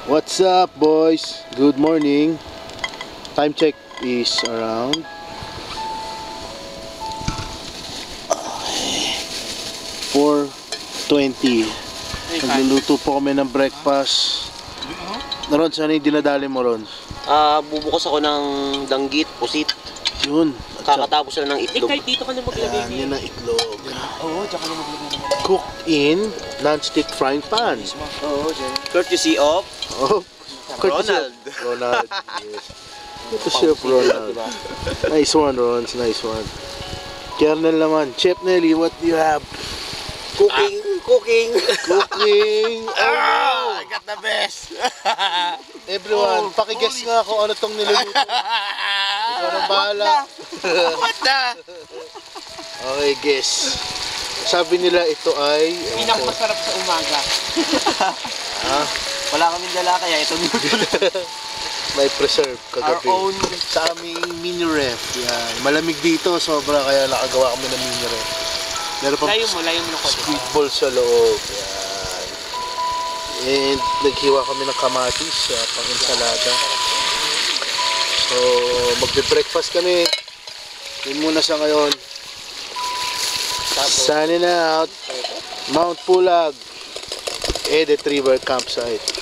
What's up, boys? Good morning. Time check is around 4:20. Nagluluto po kami ng breakfast. Ron, saan yung dinadali mo, Ron? Bubukas ako ng danggit, pusit. Yun. Kakatapos na ng itlog. Kahit dito ka na maglagay Yan, yan ang itlog. Oo, dyan ka na maglagay naman. Cooked in non-stick frying pan. Oo, dyan. Courtesy of Oh, Ronald. Ronald, yes. Ito Chef Ronald. Nice one, Ron. Nice one. Kernel naman. Chef Nelly, what do you have? Cooking. Cooking! Oh no! I got the best. Everyone, pakiguess nga kung ano tong niluluto. Ikaw nang bahala. What the? Okay, guess. Sabi nila ito ay... Pinakamasarap sa umaga. Wala kaming dala kaya ito May preserve kagabi. Our own. Sa aming mini ref. Yan. Malamig dito, sobra kaya nakagawa kami ng mini ref. Meron pa Layo mo ng konti. squid ball sa loob. Yan. And naghiwa kami ng kamatis pang ensalada. So, magbe-breakfast kami. Yun muna sa ngayon. Signing out. Mount Pulag. Edit River Campsite.